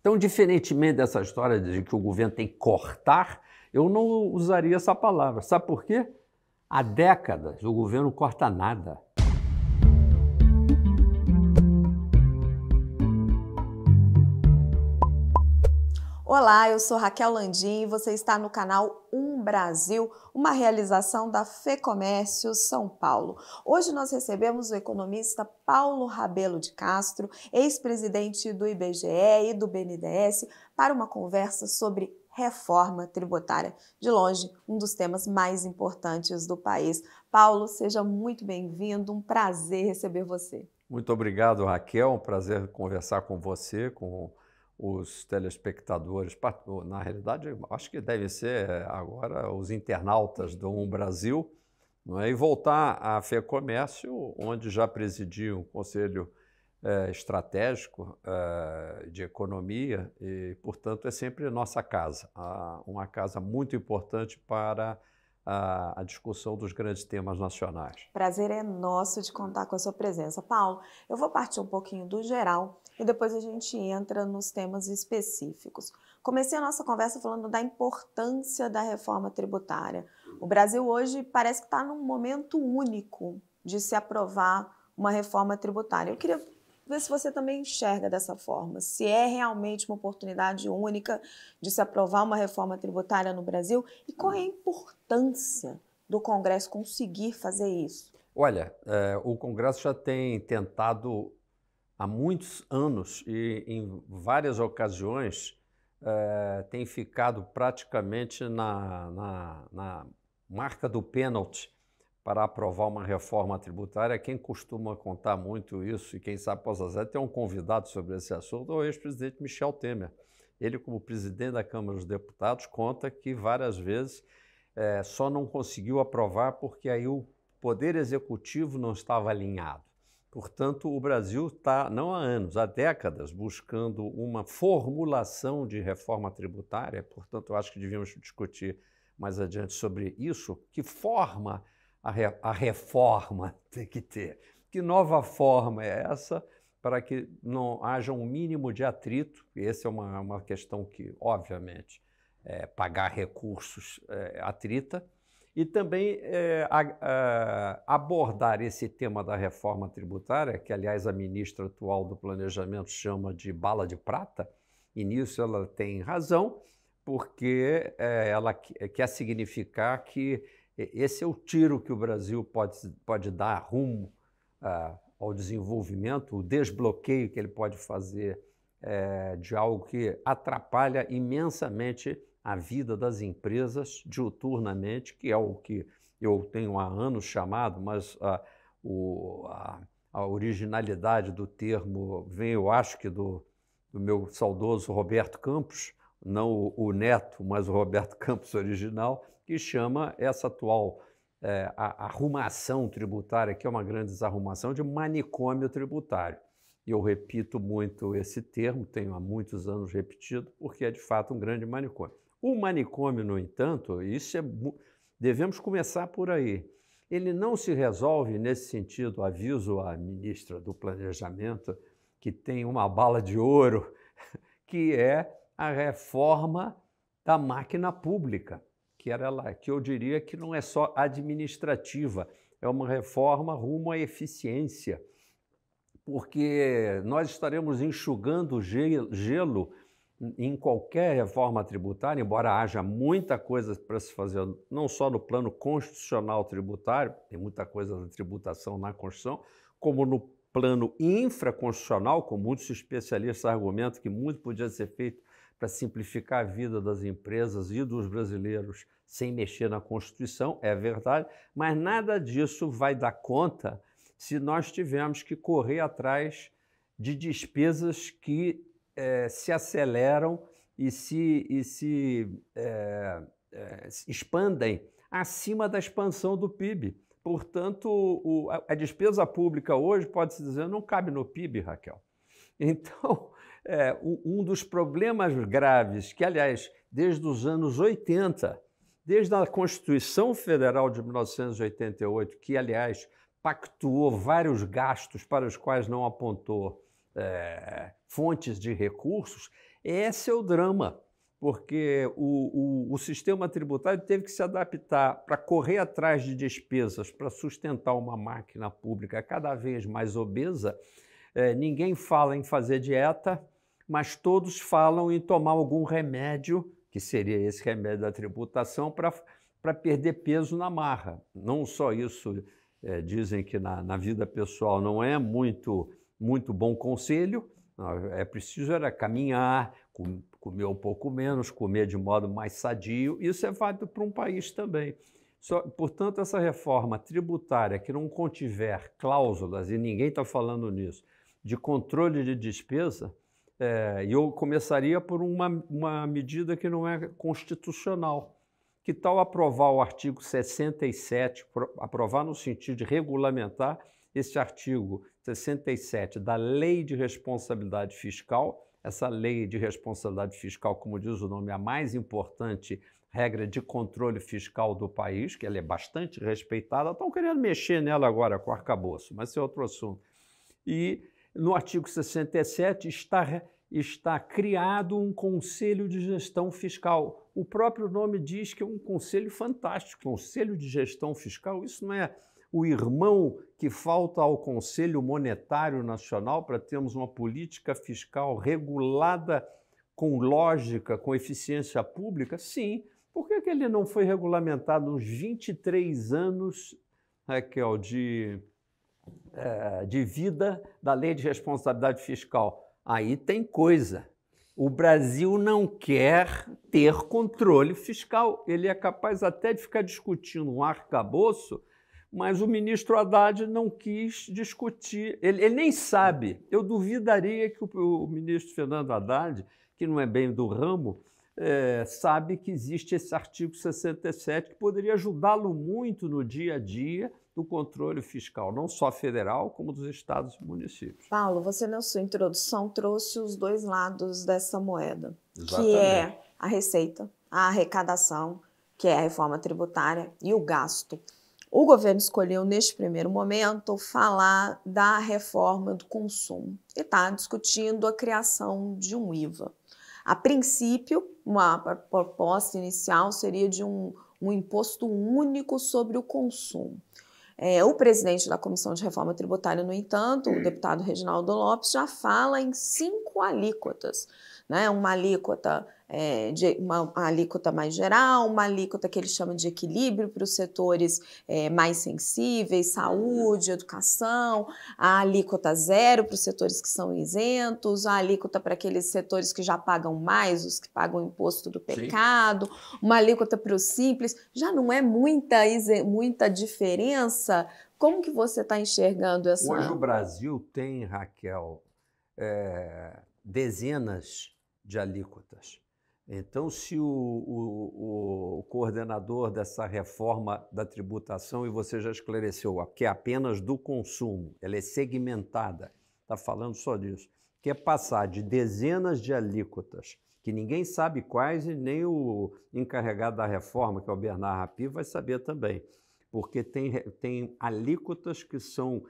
Então, diferentemente dessa história de que o governo tem que cortar, eu não usaria essa palavra. Sabe por quê? Há décadas o governo não corta nada. Olá, eu sou Raquel Landim e você está no canal Brasil, uma realização da FEComércio São Paulo. Hoje nós recebemos o economista Paulo Rabelo de Castro, ex-presidente do IBGE e do BNDES, para uma conversa sobre reforma tributária. De longe, um dos temas mais importantes do país. Paulo, seja muito bem-vindo, um prazer receber você. Muito obrigado, Raquel. Um prazer conversar com você, com os telespectadores. Na realidade, acho que devem ser agora os internautas do Brasil, não é? E voltar à FEComércio, onde já presidi um conselho estratégico de economia e, portanto, é sempre nossa casa, uma casa muito importante para a discussão dos grandes temas nacionais. Prazer é nosso de contar com a sua presença. Paulo, eu vou partir um pouquinho do geral e depois a gente entra nos temas específicos. Comecei a nossa conversa falando da importância da reforma tributária. O Brasil hoje parece que está num momento único de se aprovar uma reforma tributária. Eu queria ver se você também enxerga dessa forma, se é realmente uma oportunidade única de se aprovar uma reforma tributária no Brasil e qual é a importância do Congresso conseguir fazer isso? Olha, o Congresso já tem tentado há muitos anos e em várias ocasiões tem ficado praticamente na marca do pênalti para aprovar uma reforma tributária. Quem costuma contar muito isso, e quem sabe possa até ter um convidado sobre esse assunto, é o ex-presidente Michel Temer. Ele, como presidente da Câmara dos Deputados, conta que várias vezes só não conseguiu aprovar porque aí o Poder Executivo não estava alinhado. Portanto, o Brasil está, não há anos, há décadas, buscando uma formulação de reforma tributária. Portanto, eu acho que devíamos discutir mais adiante sobre isso. Que forma a reforma tem que ter? Que nova forma é essa para que não haja um mínimo de atrito? Essa é uma questão que, obviamente, pagar recursos atrita. E também abordar esse tema da reforma tributária, que, aliás, a ministra atual do Planejamento chama de bala de prata, e nisso ela tem razão, porque ela quer significar que esse é o tiro que o Brasil pode dar rumo ao desenvolvimento, o desbloqueio que ele pode fazer de algo que atrapalha imensamente a vida das empresas diuturnamente, que é o que eu tenho há anos chamado, mas a originalidade do termo vem, eu acho que do meu saudoso Roberto Campos, não o neto, mas o Roberto Campos original, que chama essa atual arrumação tributária, que é uma grande desarrumação, de manicômio tributário. E eu repito muito esse termo, tenho há muitos anos repetido, porque é de fato um grande manicômio. O manicômio, no entanto, devemos começar por aí. Ele não se resolve nesse sentido, aviso à ministra do Planejamento, que tem uma bala de ouro, que é a reforma da máquina pública, que eu diria que não é só administrativa, é uma reforma rumo à eficiência, porque nós estaremos enxugando gelo em qualquer reforma tributária, embora haja muita coisa para se fazer, não só no plano constitucional tributário, tem muita coisa da tributação na Constituição, como no plano infraconstitucional, com muitos especialistas argumentam que muito podia ser feito para simplificar a vida das empresas e dos brasileiros sem mexer na Constituição, é verdade, mas nada disso vai dar conta se nós tivermos que correr atrás de despesas que se aceleram e se expandem acima da expansão do PIB. Portanto, a despesa pública hoje, pode-se dizer, não cabe no PIB, Raquel. Então, um dos problemas graves que, aliás, desde os anos 80, desde a Constituição Federal de 1988, que, aliás, pactuou vários gastos para os quais não apontou fontes de recursos, esse é o drama, porque o sistema tributário teve que se adaptar para correr atrás de despesas para sustentar uma máquina pública cada vez mais obesa. Ninguém fala em fazer dieta, mas todos falam em tomar algum remédio, que seria esse remédio da tributação, para perder peso na marra. Não só isso, dizem que na vida pessoal não é muito bom conselho, é preciso caminhar, comer um pouco menos, comer de modo mais sadio. Isso é válido para um país também. Portanto, essa reforma tributária que não contiver cláusulas, e ninguém está falando nisso, de controle de despesa, e eu começaria por uma medida que não é constitucional. Que tal aprovar o artigo 67, aprovar no sentido de regulamentar esse artigo 67 da Lei de Responsabilidade Fiscal? Essa lei de responsabilidade fiscal, como diz o nome, é a mais importante regra de controle fiscal do país, que ela é bastante respeitada. Estão querendo mexer nela agora com o arcabouço, mas esse é outro assunto. E no artigo 67 está criado um Conselho de Gestão Fiscal. O próprio nome diz que é um conselho fantástico, Conselho de Gestão Fiscal. Isso não é o irmão que falta ao Conselho Monetário Nacional para termos uma política fiscal regulada com lógica, com eficiência pública? Sim. Por que ele não foi regulamentado nos 23 anos, Raquel, de vida da Lei de Responsabilidade Fiscal? Aí tem coisa. O Brasil não quer ter controle fiscal. Ele é capaz até de ficar discutindo um arcabouço, mas o ministro Haddad não quis discutir. Ele nem sabe. Eu duvidaria que o ministro Fernando Haddad, que não é bem do ramo, sabe que existe esse artigo 67 que poderia ajudá-lo muito no dia a dia do controle fiscal, não só federal, como dos estados e municípios. Paulo, você na sua introdução trouxe os dois lados dessa moeda, Exatamente. Que é a receita, a arrecadação, que é a reforma tributária, e o gasto. O governo escolheu, neste primeiro momento, falar da reforma do consumo e está discutindo a criação de um IVA. A princípio, uma proposta inicial seria de um imposto único sobre o consumo. O presidente da Comissão de Reforma Tributária, no entanto, o deputado Reginaldo Lopes, já fala em 5 alíquotas, né? Uma alíquota uma alíquota mais geral, uma alíquota que ele chama de equilíbrio para os setores mais sensíveis, saúde, educação, a alíquota zero para os setores que são isentos, a alíquota para aqueles setores que já pagam mais, os que pagam o imposto do pecado, Sim. Uma alíquota para os simples. Já não é muita diferença? Como que você está enxergando essa... Hoje o Brasil tem, Raquel, dezenas de alíquotas. Então, se o coordenador dessa reforma da tributação, e você já esclareceu, que é apenas do consumo, ela é segmentada, está falando só disso, quer passar de dezenas de alíquotas, que ninguém sabe quais e nem o encarregado da reforma, que é o Bernard Rapi, vai saber também, porque tem alíquotas que são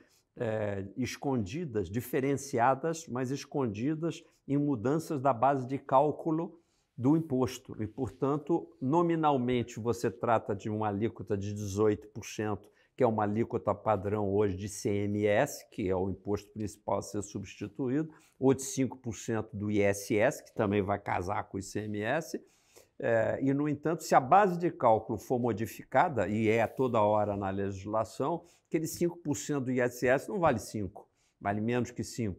escondidas, diferenciadas, mas escondidas em mudanças da base de cálculo do imposto. E, portanto, nominalmente você trata de uma alíquota de 18%, que é uma alíquota padrão hoje de CMS, que é o imposto principal a ser substituído, ou de 5% do ISS, que também vai casar com o ICMS. E, no entanto, se a base de cálculo for modificada, e é toda hora na legislação, aquele 5% do ISS não vale 5%, vale menos que 5%.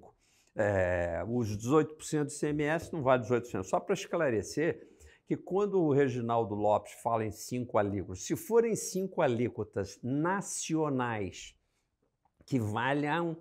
Os 18% do ICMS não vale 18%. Só para esclarecer que quando o Reginaldo Lopes fala em 5 alíquotas, se forem 5 alíquotas nacionais que valham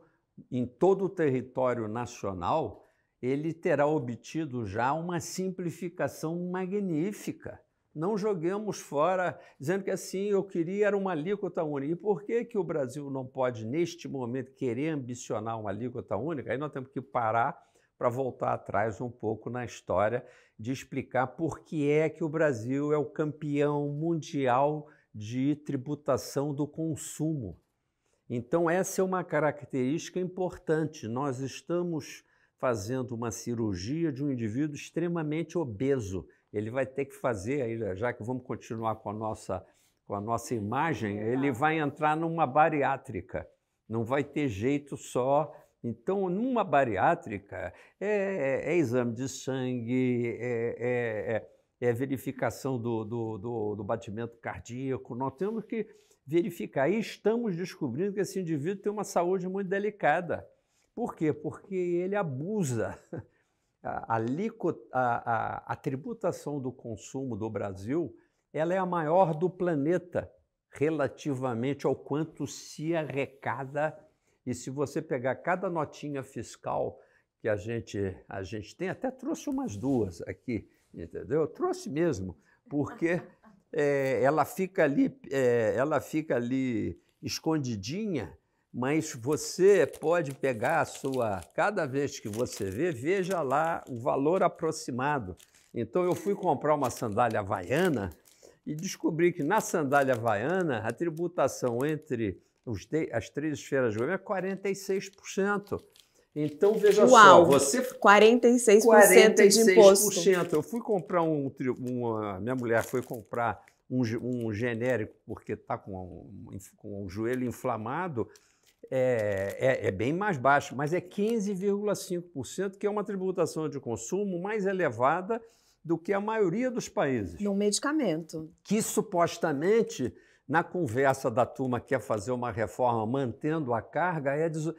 em todo o território nacional, ele terá obtido já uma simplificação magnífica. Não joguemos fora, dizendo que assim, eu queria era uma alíquota única. E por que o Brasil não pode, neste momento, querer ambicionar uma alíquota única? Aí nós temos que parar para voltar atrás um pouco na história de explicar por que é que o Brasil é o campeão mundial de tributação do consumo. Então, essa é uma característica importante. Nós estamos fazendo uma cirurgia de um indivíduo extremamente obeso. Ele vai ter que fazer, aí, já que vamos continuar com a nossa imagem, ele vai entrar numa bariátrica. Não vai ter jeito só. Então, numa bariátrica, é exame de sangue, é verificação do batimento cardíaco. Nós temos que verificar. E estamos descobrindo que esse indivíduo tem uma saúde muito delicada. Por quê? Porque ele abusa. A tributação do consumo do Brasil, ela é a maior do planeta, relativamente ao quanto se arrecada. E se você pegar cada notinha fiscal que a gente tem, até trouxe umas duas aqui, entendeu? Eu trouxe mesmo, porque ela fica ali escondidinha, mas você pode pegar cada vez que você vê, veja lá o valor aproximado. Então eu fui comprar uma sandália havaiana e descobri que na sandália havaiana a tributação entre as 3 esferas de governo é 46%. Então, veja Uau, só, você... 46% de imposto. Eu fui comprar minha mulher foi comprar um genérico porque está com o joelho inflamado, é bem mais baixo, mas é 15,5%, que é uma tributação de consumo mais elevada do que a maioria dos países. No medicamento. Que supostamente, na conversa da turma que quer fazer uma reforma mantendo a carga, isso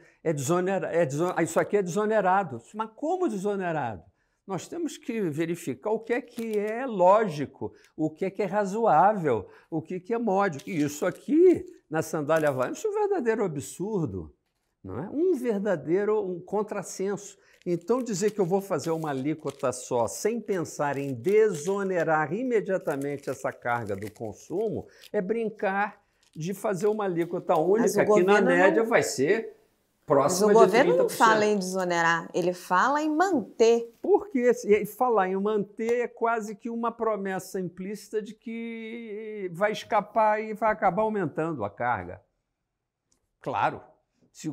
aqui é desonerado. Mas como desonerado? Nós temos que verificar o que é lógico, o que é razoável, o que é módico. E isso aqui, na sandália havaiana, isso é um verdadeiro absurdo, não é? Um verdadeiro contrassenso. Então, dizer que eu vou fazer uma alíquota só, sem pensar em desonerar imediatamente essa carga do consumo, é brincar de fazer uma alíquota única, que na média vai ser próxima de 30%. Mas o governo não fala em desonerar, ele fala em manter. Porque falar em manter é quase que uma promessa implícita de que vai escapar e vai acabar aumentando a carga. Claro.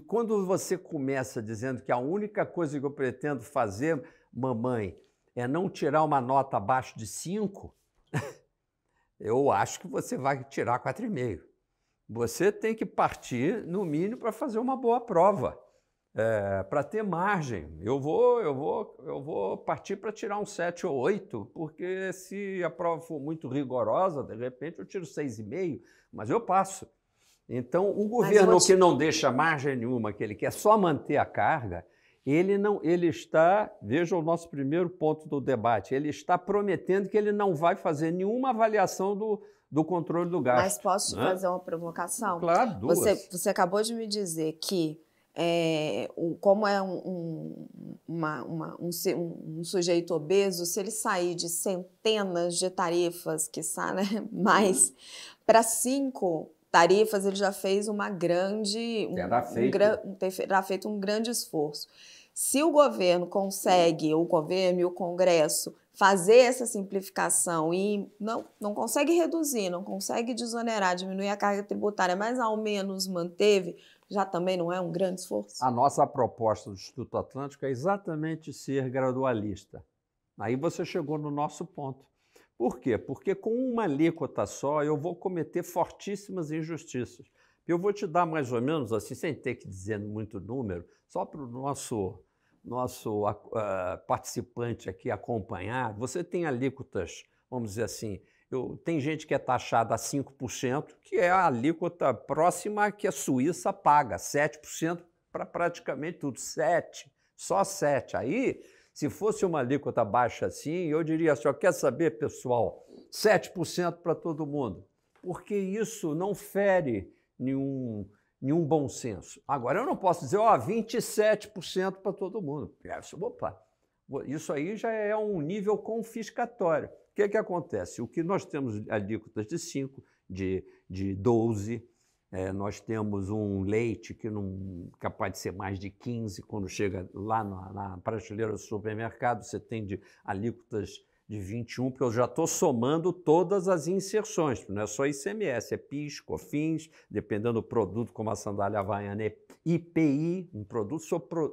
Quando você começa dizendo que a única coisa que eu pretendo fazer, mamãe, é não tirar uma nota abaixo de 5, eu acho que você vai tirar 4,5. Você tem que partir, no mínimo, para fazer uma boa prova, para ter margem. Eu vou partir para tirar um 7 ou 8, porque se a prova for muito rigorosa, de repente eu tiro 6,5, mas eu passo. Então, o governo que não deixa margem nenhuma, que ele quer só manter a carga, ele está, veja o nosso primeiro ponto do debate, ele está prometendo que ele não vai fazer nenhuma avaliação do controle do gasto. Mas posso te fazer uma provocação? Claro, duas. Você acabou de me dizer que, como é um sujeito obeso, se ele sair de centenas de tarifas, quiçá, né, mais, para 5 tarifas, ele já fez terá feito um grande esforço. Se o governo consegue, o governo e o Congresso, fazer essa simplificação e não consegue reduzir, não consegue desonerar, diminuir a carga tributária, mas ao menos manteve, já também não é um grande esforço? A nossa proposta do Instituto Atlântico é exatamente ser gradualista. Aí você chegou no nosso ponto. Por quê? Porque com uma alíquota só eu vou cometer fortíssimas injustiças. Eu vou te dar mais ou menos, assim, sem ter que dizer muito número, só para o nosso participante aqui acompanhar. Você tem alíquotas, vamos dizer assim, tem gente que é taxada a 5%, que é a alíquota próxima que a Suíça paga, 7% para praticamente tudo, 7%, só 7%. Aí, se fosse uma alíquota baixa assim, eu diria assim, quer saber, pessoal, 7% para todo mundo, porque isso não fere nenhum bom senso. Agora, eu não posso dizer, 27% para todo mundo. Opa, isso aí já é um nível confiscatório. O que acontece? O que nós temos alíquotas de 5%, de 12%, nós temos um leite que não é capaz de ser mais de 15%, quando chega lá na prateleira do supermercado, você tem de alíquotas de 21, porque eu já estou somando todas as inserções, não é só ICMS, é PIS, COFINS, dependendo do produto, como a sandália havaiana, é IPI, um produto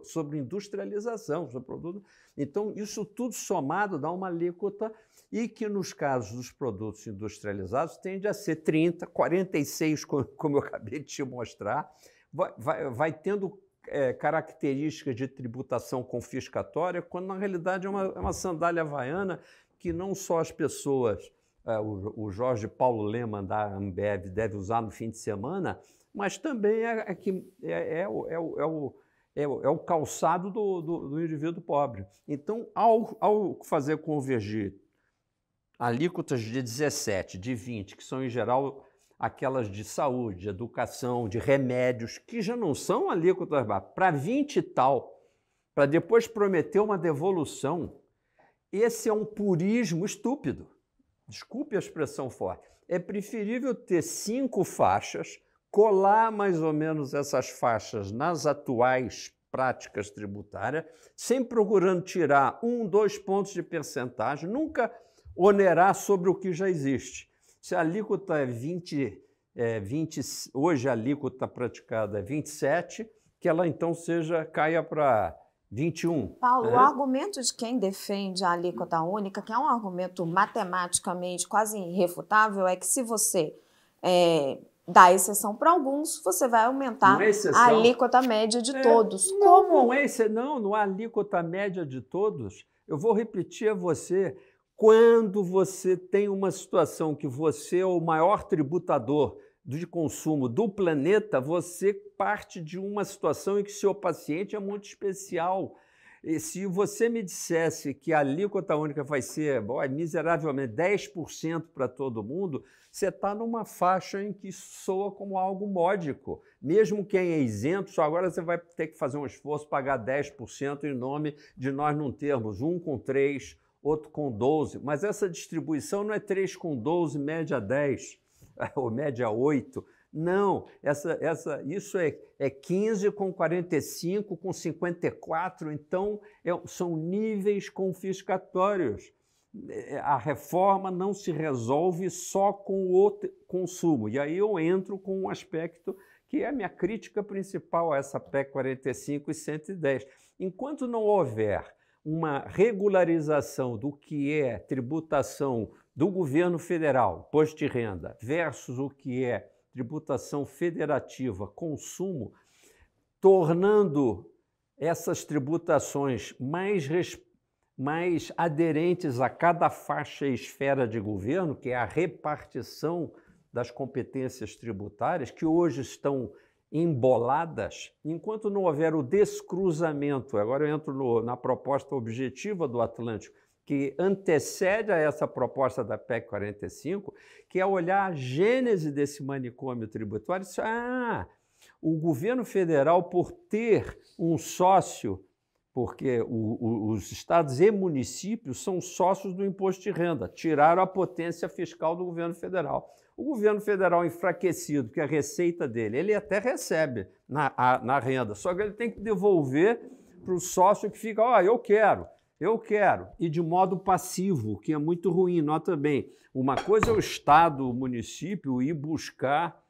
sobre industrialização, sobre produto. Então, isso tudo somado dá uma alíquota e que, nos casos dos produtos industrializados, tende a ser 30%, 46%, como eu acabei de te mostrar, vai tendo características de tributação confiscatória, quando, na realidade, é uma sandália havaiana que não só as pessoas, o Jorge Paulo Lemann da Ambev deve usar no fim de semana, mas também é o calçado do indivíduo pobre. Então, ao fazer convergir alíquotas de 17%, de 20%, que são, em geral, aquelas de saúde, de educação, de remédios, que já não são alíquotas para 20 e tal, para depois prometer uma devolução, esse é um purismo estúpido. Desculpe a expressão forte. É preferível ter 5 faixas, colar mais ou menos essas faixas nas atuais práticas tributárias, sempre procurando tirar 1, 2 pontos de percentagem, nunca onerar sobre o que já existe. Se a alíquota é 20, hoje a alíquota praticada é 27, que ela então caia para 21. Paulo, o argumento de quem defende a alíquota única, que é um argumento matematicamente quase irrefutável, é que se você dá exceção para alguns, você vai aumentar a alíquota média de todos. Não há alíquota média de todos. Eu vou repetir a você, quando você tem uma situação que você é o maior tributador de consumo do planeta, você parte de uma situação em que seu paciente é muito especial. E se você me dissesse que a alíquota única vai ser miseravelmente 10% para todo mundo, você está numa faixa em que soa como algo módico. Mesmo quem é isento, só agora você vai ter que fazer um esforço, pagar 10% em nome de nós não termos um com 3%, outro com 12%, mas essa distribuição não é 3 com 12, média 10, ou média 8, não, isso é 15 com 45, com 54, então são níveis confiscatórios. A reforma não se resolve só com o consumo, e aí eu entro com um aspecto que é a minha crítica principal a essa PEC 45 e 110. Enquanto não houver uma regularização do que é tributação do governo federal, imposto de renda, versus o que é tributação federativa, consumo, tornando essas tributações mais aderentes a cada faixa e esfera de governo, que é a repartição das competências tributárias, que hoje estão emboladas, enquanto não houver o descruzamento, agora eu entro na proposta objetiva do Atlântico, que antecede a essa proposta da PEC 45, que é olhar a gênese desse manicômio tributário. O governo federal, por ter um sócio, porque os estados e municípios são sócios do imposto de renda, tiraram a potência fiscal do governo federal. O governo federal enfraquecido, que a receita dele, ele até recebe na renda, só que ele tem que devolver para o sócio que fica, eu quero, e de modo passivo, que é muito ruim. Nota bem, uma coisa é o estado, o município ir buscar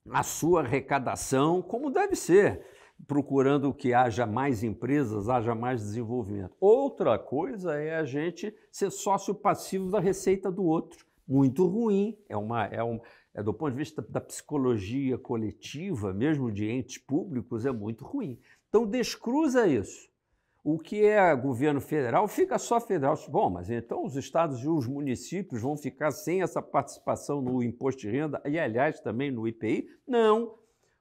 a sua arrecadação como deve ser, procurando que haja mais empresas, haja mais desenvolvimento. Outra coisa é a gente ser sócio passivo da receita do outro. Muito ruim, do ponto de vista da psicologia coletiva, mesmo de entes públicos, é muito ruim. Então, descruza isso. O que é governo federal, fica só federal. Bom, mas então os estados e os municípios vão ficar sem essa participação no imposto de renda e, aliás, também no IPI? Não,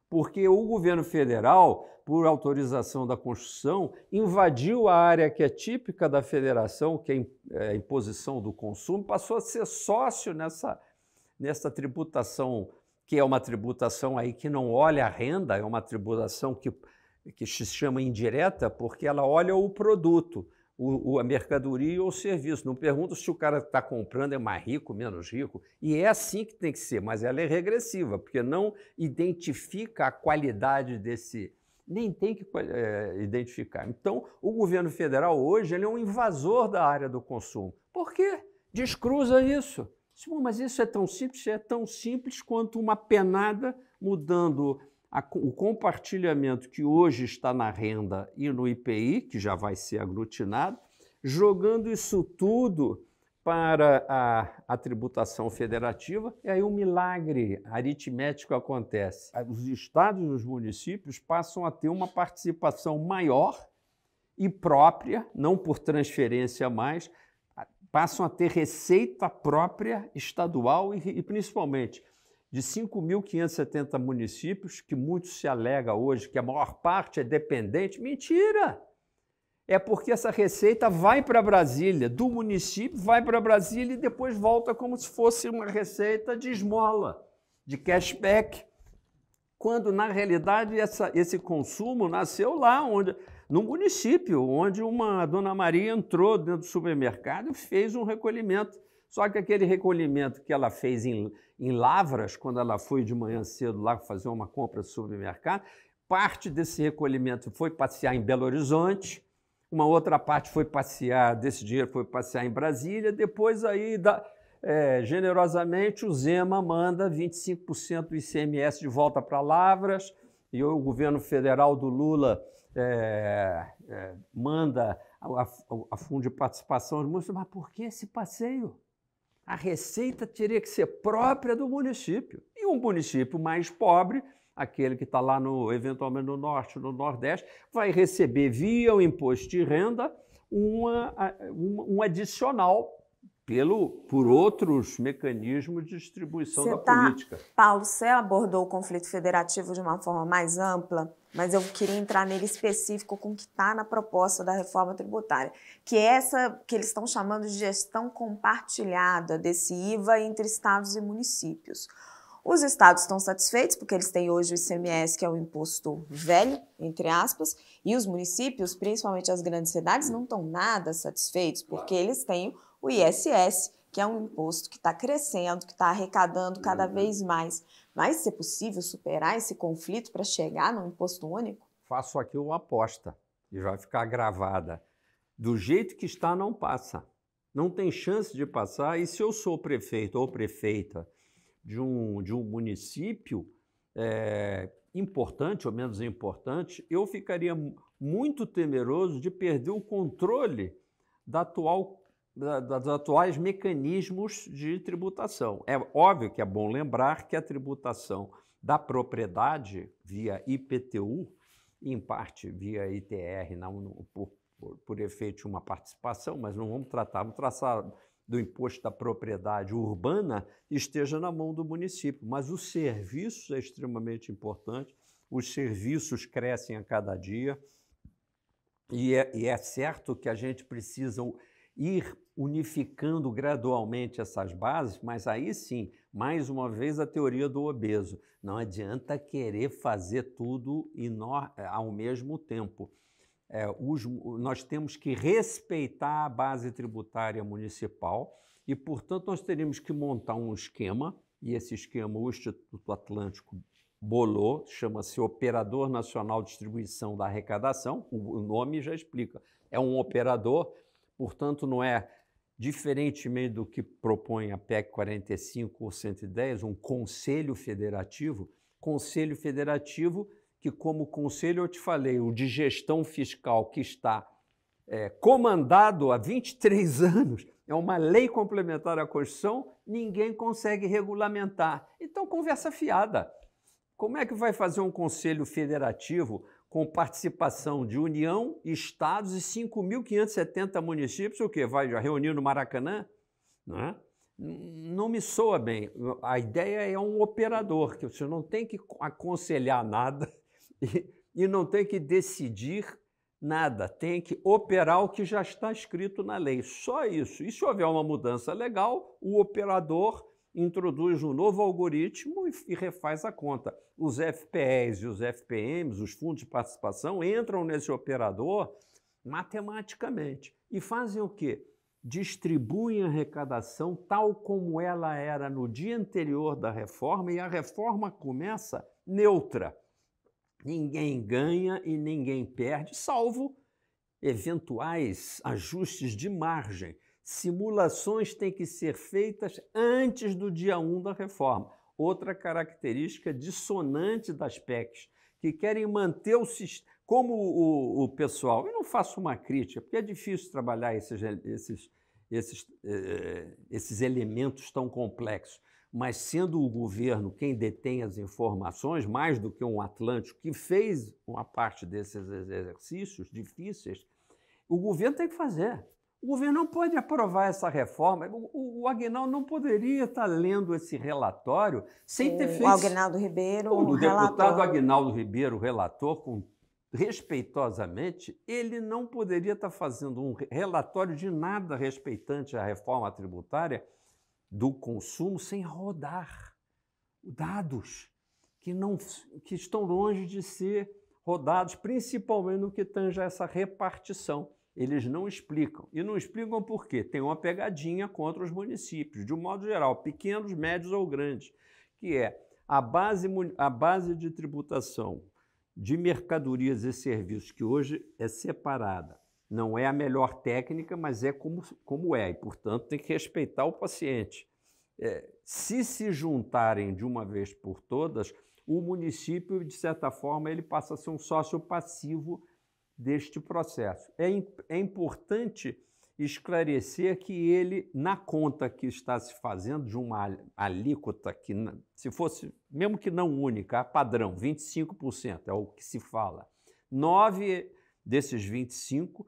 porque o governo federal, por autorização da Constituição, invadiu a área que é típica da federação, que é a imposição do consumo, passou a ser sócio nessa tributação, que é uma tributação aí que não olha a renda, é uma tributação que se chama indireta, porque ela olha o produto, a mercadoria ou o serviço. Não pergunta se o cara que está comprando é mais rico, menos rico. E é assim que tem que ser, mas ela é regressiva, porque não identifica a qualidade nem tem que identificar. Então, o governo federal hoje ele é um invasor da área do consumo. Por quê? Descruza isso. Mas isso é tão simples? É tão simples quanto uma penada mudando o compartilhamento que hoje está na renda e no IPI, que já vai ser aglutinado, jogando isso tudo para a tributação federativa, e aí um milagre aritmético acontece. Os estados e os municípios passam a ter uma participação maior e própria, não por transferência mais, passam a ter receita própria estadual e principalmente de 5.570 municípios, que muito se alega hoje que a maior parte é dependente. Mentira! É porque essa receita vai para Brasília, do município vai para Brasília e depois volta como se fosse uma receita de esmola, de cashback, quando na realidade esse consumo nasceu lá, no município, onde uma dona Maria entrou dentro do supermercado e fez um recolhimento. Só que aquele recolhimento que ela fez em Lavras, quando ela foi de manhã cedo lá fazer uma compra no supermercado, parte desse recolhimento foi passear em Belo Horizonte, uma outra parte desse dinheiro foi passear em Brasília, depois aí, generosamente, o Zema manda 25% do ICMS de volta para Lavras, e o governo federal do Lula manda a fundo de participação. Mas por que esse passeio? A receita teria que ser própria do município. E um município mais pobre, aquele que está lá eventualmente no norte, no nordeste, vai receber via o imposto de renda um adicional por outros mecanismos de distribuição da política. Paulo, você abordou o conflito federativo de uma forma mais ampla, mas eu queria entrar nele específico com o que está na proposta da reforma tributária, que é essa que eles estão chamando de gestão compartilhada desse IVA entre estados e municípios. Os estados estão satisfeitos porque eles têm hoje o ICMS, que é um imposto velho, entre aspas, e os municípios, principalmente as grandes cidades, não estão nada satisfeitos porque eles têm o ISS, que é um imposto que está crescendo, que está arrecadando cada vez mais. Vai ser possível superar esse conflito para chegar no imposto único? Faço aqui uma aposta e vai ficar gravada. Do jeito que está, não passa. Não tem chance de passar. E se eu sou prefeito ou prefeita de um município importante ou menos importante, eu ficaria muito temeroso de perder o controle dos atuais mecanismos de tributação. É óbvio que é bom lembrar que a tributação da propriedade via IPTU, em parte via ITR, por efeito de uma participação, mas não vamos tratar do imposto da propriedade urbana, esteja na mão do município. Mas os serviços é extremamente importante, os serviços crescem a cada dia, e é certo que a gente precisa ir unificando gradualmente essas bases, mas aí sim, mais uma vez, a teoria do obeso. Não adianta querer fazer tudo ao mesmo tempo. Nós temos que respeitar a base tributária municipal e, portanto, nós teríamos que montar um esquema, e esse esquema o Instituto Atlântico bolou, chama-se Operador Nacional de Distribuição da Arrecadação, o nome já explica, é um operador, portanto, não é, diferentemente do que propõe a PEC 45 ou 110, um conselho federativo que, como conselho, eu te falei, o de gestão fiscal que está comandado há 23 anos, é uma lei complementar à Constituição, ninguém consegue regulamentar. Então, conversa fiada. Como é que vai fazer um conselho federativo com participação de União, estados e 5.570 municípios? O quê? Vai reunir no Maracanã? Não é? Não me soa bem. A ideia é um operador, que você não tem que aconselhar nada e não tem que decidir nada, tem que operar o que já está escrito na lei. Só isso. E se houver uma mudança legal, o operador introduz um novo algoritmo e refaz a conta. Os FPEs e os FPMs, os fundos de participação, entram nesse operador matematicamente e fazem o quê? Distribuem a arrecadação tal como ela era no dia anterior da reforma, e a reforma começa neutra. Ninguém ganha e ninguém perde, salvo eventuais ajustes de margem. Simulações têm que ser feitas antes do dia 1 da reforma. Outra característica dissonante das PECs, que querem manter o sistema. Como o pessoal, eu não faço uma crítica, porque é difícil trabalhar esses elementos tão complexos, mas sendo o governo quem detém as informações, mais do que um Atlântico, que fez uma parte desses exercícios difíceis, o governo tem que fazer. O governo não pode aprovar essa reforma. O Aguinaldo não poderia estar lendo esse relatório sem ter feito... O Aguinaldo Ribeiro, o deputado relator. Aguinaldo Ribeiro, relator, respeitosamente, ele não poderia estar fazendo um relatório de nada respeitante à reforma tributária do consumo sem rodar dados que estão longe de ser rodados, principalmente no que tange a essa repartição. Eles não explicam. E não explicam por quê? Tem uma pegadinha contra os municípios, de um modo geral, pequenos, médios ou grandes, que é a base de tributação de mercadorias e serviços, que hoje é separada. Não é a melhor técnica, mas é como é, e, portanto, tem que respeitar o paciente. Se juntarem de uma vez por todas, o município, de certa forma, ele passa a ser um sócio passivo deste processo. É importante esclarecer que ele, na conta que está se fazendo de uma alíquota que, se fosse, mesmo que não única, padrão, 25%, é o que se fala. 9 desses 25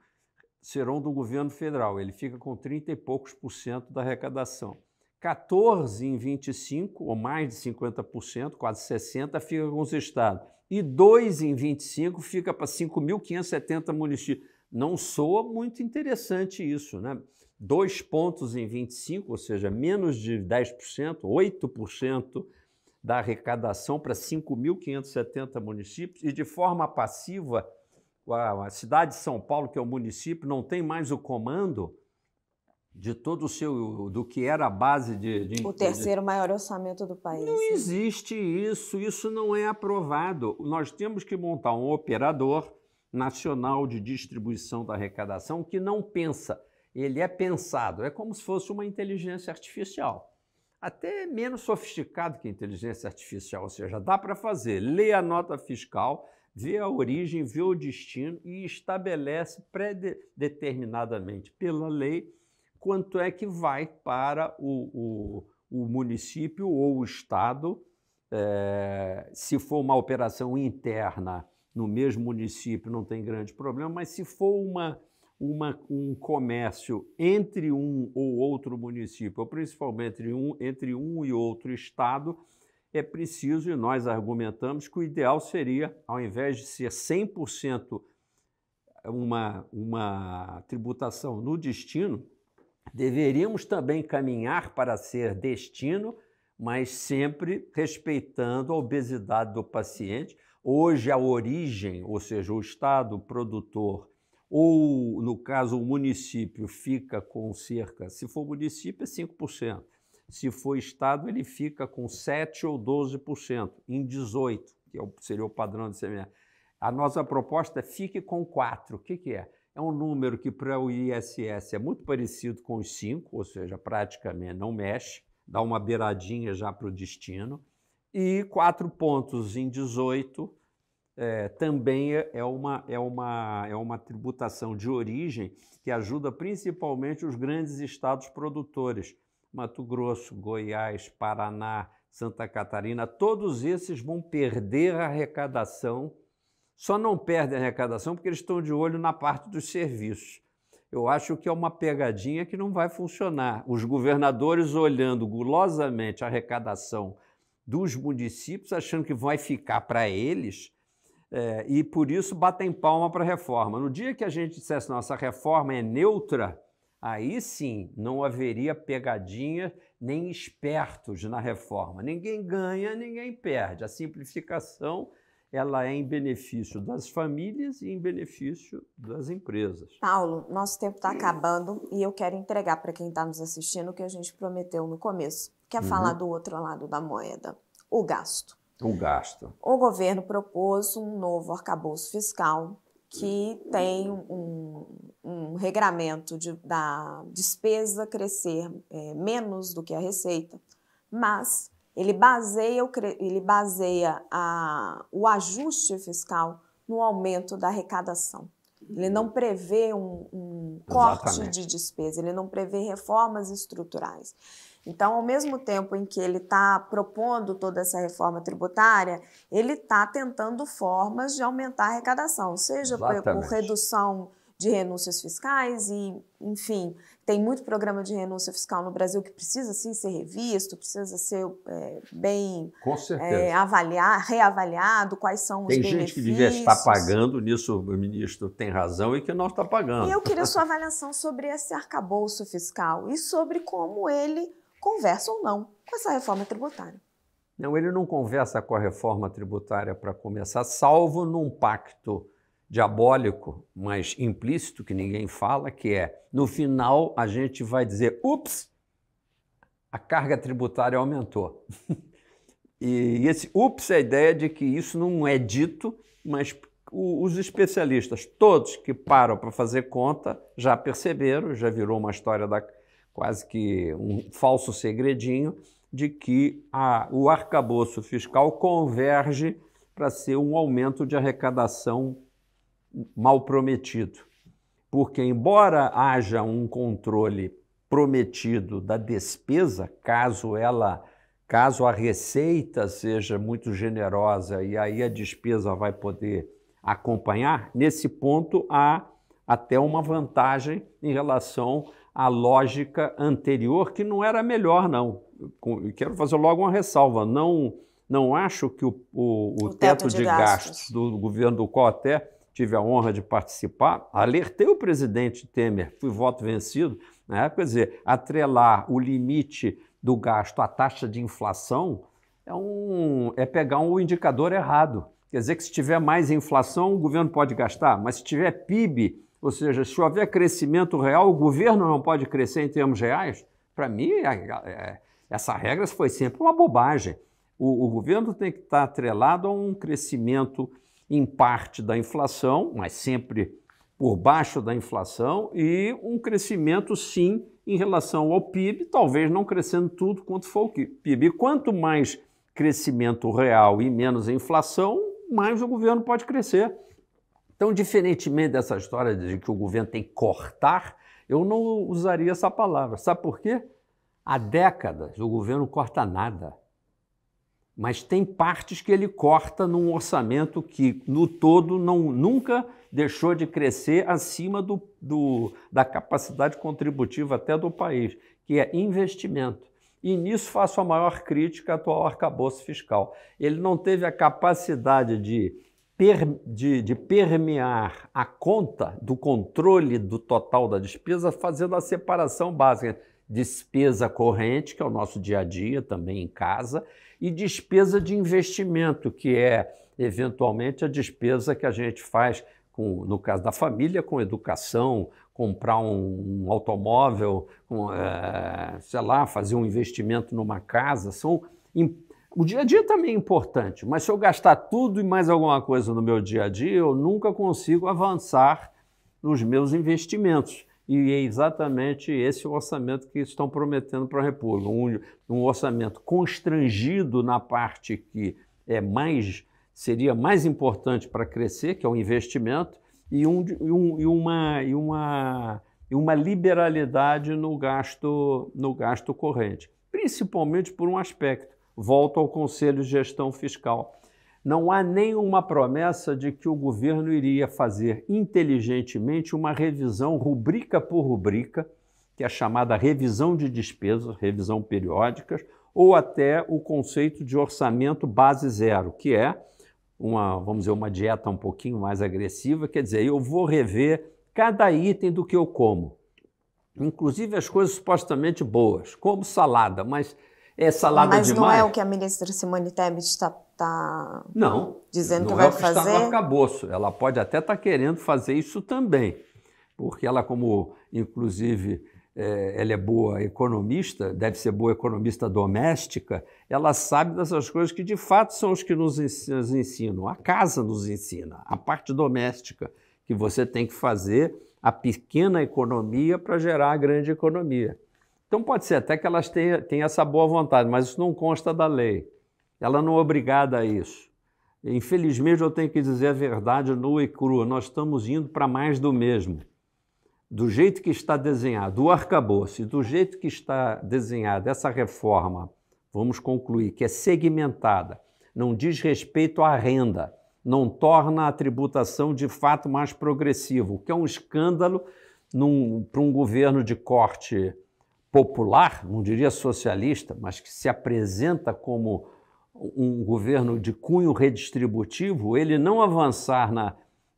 serão do governo federal, ele fica com 30 e poucos por cento da arrecadação. 14 em 25, ou mais de 50%, quase 60%, fica com os estados. E 2 em 25 fica para 5.570 municípios. Não soa muito interessante isso, né? 2 pontos em 25, ou seja, menos de 10%, 8% da arrecadação para 5.570 municípios, e de forma passiva, a cidade de São Paulo, que é o município, não tem mais o comando de todo o seu, do que era a base o terceiro maior orçamento do país. Não existe isso não é aprovado. Nós temos que montar um operador nacional de distribuição da arrecadação que não pensa, ele é pensado, é como se fosse uma inteligência artificial. Até menos sofisticado que a inteligência artificial, ou seja, dá para fazer, lê a nota fiscal, vê a origem, vê o destino e estabelece pré-determinadamente pela lei quanto é que vai para o município ou o estado. Se for uma operação interna no mesmo município, não tem grande problema, mas se for um comércio entre um ou outro município, ou principalmente entre um e outro estado, é preciso, e nós argumentamos, que o ideal seria, ao invés de ser 100% uma tributação no destino, deveríamos também caminhar para ser destino, mas sempre respeitando a obesidade do paciente. Hoje, a origem, ou seja, o estado produtor, ou, no caso, o município, fica com cerca, se for município, é 5%. Se for estado, ele fica com 7% ou 12%, em 18%, que seria o padrão de ICMS. A nossa proposta é fique com 4%. O que é? É um número que para o ISS é muito parecido com os 5, ou seja, praticamente não mexe, dá uma beiradinha já para o destino. E 4 pontos em 18 também é uma tributação de origem que ajuda principalmente os grandes estados produtores. Mato Grosso, Goiás, Paraná, Santa Catarina, todos esses vão perder a arrecadação. Só não perdem a arrecadação porque eles estão de olho na parte dos serviços. Eu acho que é uma pegadinha que não vai funcionar. Os governadores olhando gulosamente a arrecadação dos municípios, achando que vai ficar para eles, e por isso batem palma para a reforma. No dia que a gente dissesse nossa reforma é neutra, aí sim não haveria pegadinha nem espertos na reforma. Ninguém ganha, ninguém perde. A simplificação ela é em benefício das famílias e em benefício das empresas. Paulo, nosso tempo está acabando e eu quero entregar para quem está nos assistindo o que a gente prometeu no começo, que é falar do outro lado da moeda, o gasto. O gasto. O governo propôs um novo arcabouço fiscal que tem um regramento da despesa crescer menos do que a receita, mas ele baseia o ajuste fiscal no aumento da arrecadação. Ele não prevê um corte de despesa, ele não prevê reformas estruturais. Então, ao mesmo tempo em que ele está propondo toda essa reforma tributária, ele está tentando formas de aumentar a arrecadação, seja por redução de renúncias fiscais e, enfim, tem muito programa de renúncia fiscal no Brasil que precisa, sim, ser revisto, precisa ser bem reavaliado, quais são os benefícios. Tem gente que devia estar pagando, nisso o ministro tem razão, e que não está pagando. E eu queria sua avaliação sobre esse arcabouço fiscal e sobre como ele conversa ou não com essa reforma tributária. Não, ele não conversa com a reforma tributária para começar, salvo num pacto diabólico, mas implícito, que ninguém fala, que é, no final a gente vai dizer, ups, a carga tributária aumentou. E esse ups é a ideia de que isso não é dito, mas os especialistas, todos que param para fazer conta, já perceberam, já virou uma história quase que um falso segredinho, de que o arcabouço fiscal converge para ser um aumento de arrecadação mal prometido. Porque, embora haja um controle prometido da despesa, caso a receita seja muito generosa e aí a despesa vai poder acompanhar, nesse ponto há até uma vantagem em relação à lógica anterior, que não era melhor, não. Quero fazer logo uma ressalva. Não acho que o teto de gastos do governo do qual até tive a honra de participar, alertei o presidente Temer, fui voto vencido, né? Quer dizer, atrelar o limite do gasto à taxa de inflação é pegar um indicador errado. Quer dizer que se tiver mais inflação, o governo pode gastar, mas se tiver PIB, ou seja, se houver crescimento real, o governo não pode crescer em termos reais? Para mim, essa regra foi sempre uma bobagem. O governo tem que estar atrelado a um crescimento em parte da inflação, mas sempre por baixo da inflação, e um crescimento, sim, em relação ao PIB, talvez não crescendo tudo quanto for o PIB. E quanto mais crescimento real e menos inflação, mais o governo pode crescer. Então, diferentemente dessa história de que o governo tem que cortar, eu não usaria essa palavra. Sabe por quê? Há décadas o governo não corta nada. Mas tem partes que ele corta num orçamento que, no todo, nunca deixou de crescer acima da capacidade contributiva até do país, que é investimento. E nisso faço a maior crítica ao atual arcabouço fiscal. Ele não teve a capacidade de permear a conta do controle do total da despesa, fazendo a separação básica. Despesa corrente, que é o nosso dia a dia, também em casa, e despesa de investimento, que é, eventualmente, a despesa que a gente faz, no caso da família, com educação, comprar um automóvel, sei lá, fazer um investimento numa casa. O dia a dia também é importante, mas se eu gastar tudo e mais alguma coisa no meu dia a dia, eu nunca consigo avançar nos meus investimentos. E é exatamente esse o orçamento que estão prometendo para a República. Um orçamento constrangido na parte que seria mais importante para crescer, que é o investimento, e uma liberalidade no gasto corrente. Principalmente por um aspecto. Volto ao Conselho de Gestão Fiscal. Não há nenhuma promessa de que o governo iria fazer inteligentemente uma revisão rubrica por rubrica, que é a chamada revisão de despesas, revisão periódicas, ou até o conceito de orçamento base zero, que é vamos dizer, uma dieta um pouquinho mais agressiva, quer dizer, eu vou rever cada item do que eu como, inclusive as coisas supostamente boas, como salada, mas é salada demais. Mas não é o que a ministra Simone Tebet está dizendo que vai fazer? Não é o que está no arcabouço. Ela pode até estar querendo fazer isso também, porque ela, como inclusive ela é boa economista, deve ser boa economista doméstica, ela sabe dessas coisas que de fato são os que nos ensinam. A casa nos ensina, a parte doméstica, que você tem que fazer a pequena economia para gerar a grande economia. Então pode ser até que elas tenham essa boa vontade, mas isso não consta da lei. Ela não é obrigada a isso. Infelizmente, eu tenho que dizer a verdade nua e crua, nós estamos indo para mais do mesmo. Do jeito que está desenhado, o arcabouço, e do jeito que está desenhada essa reforma, vamos concluir, que é segmentada, não diz respeito à renda, não torna a tributação de fato mais progressiva, o que é um escândalo para um governo de corte popular, não diria socialista, mas que se apresenta como um governo de cunho redistributivo, ele não avançar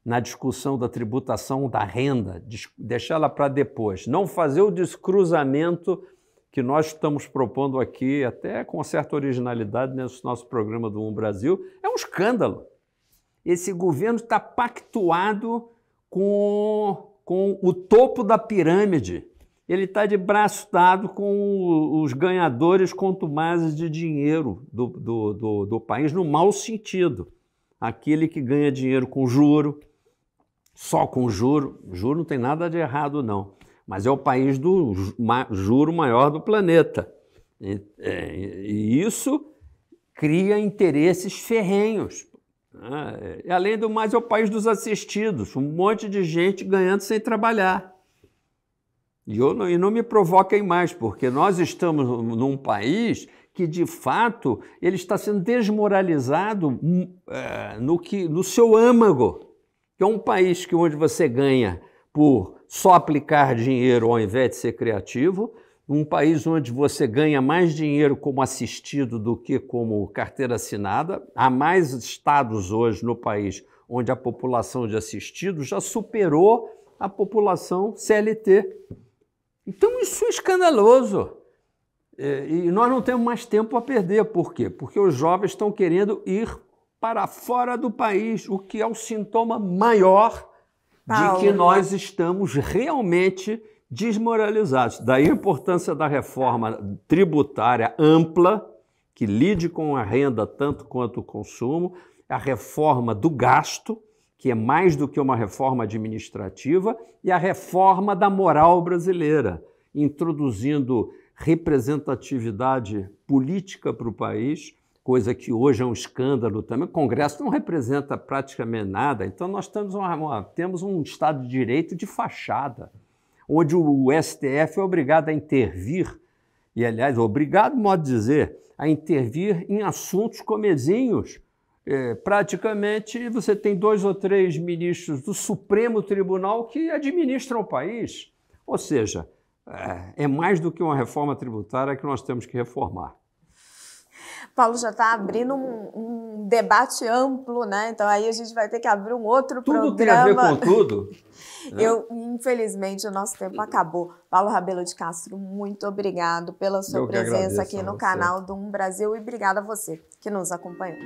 na discussão da tributação da renda, deixá-la para depois, não fazer o descruzamento que nós estamos propondo aqui, até com certa originalidade nesse nosso programa do Brasil, é um escândalo. Esse governo está pactuado com o topo da pirâmide. Ele está de braço dado com os ganhadores contumazes de dinheiro do país, no mau sentido. Aquele que ganha dinheiro com juro, só com juro. Juro não tem nada de errado, não. Mas é o país do juro maior do planeta. E isso cria interesses ferrenhos. E, além do mais, é o país dos assistidos. Um monte de gente ganhando sem trabalhar. E não me provoquem mais, porque nós estamos num país que, de fato, ele está sendo desmoralizado no seu âmago, que é um país onde você ganha por só aplicar dinheiro ao invés de ser criativo, um país onde você ganha mais dinheiro como assistido do que como carteira assinada. Há mais estados hoje no país onde a população de assistidos já superou a população CLT. Então isso é escandaloso. E nós não temos mais tempo a perder. Por quê? Porque os jovens estão querendo ir para fora do país, o que é o sintoma maior de que nós estamos realmente desmoralizados. Daí a importância da reforma tributária ampla, que lide com a renda tanto quanto o consumo, a reforma do gasto, que é mais do que uma reforma administrativa, e a reforma da moral brasileira, introduzindo representatividade política para o país, coisa que hoje é um escândalo também. O Congresso não representa praticamente nada, então nós temos um Estado de Direito de fachada, onde o STF é obrigado a intervir, e aliás, obrigado, modo de dizer, a intervir em assuntos comezinhos. Praticamente você tem 2 ou 3 ministros do Supremo Tribunal que administram o país. Ou seja, é mais do que uma reforma tributária que nós temos que reformar. Paulo já está abrindo um debate amplo, né? Então aí a gente vai ter que abrir um outro programa. Tudo tem a ver com tudo. Infelizmente, o nosso tempo acabou. Paulo Rabelo de Castro, muito obrigado pela sua presença aqui no canal do Brasil e obrigada a você que nos acompanhou.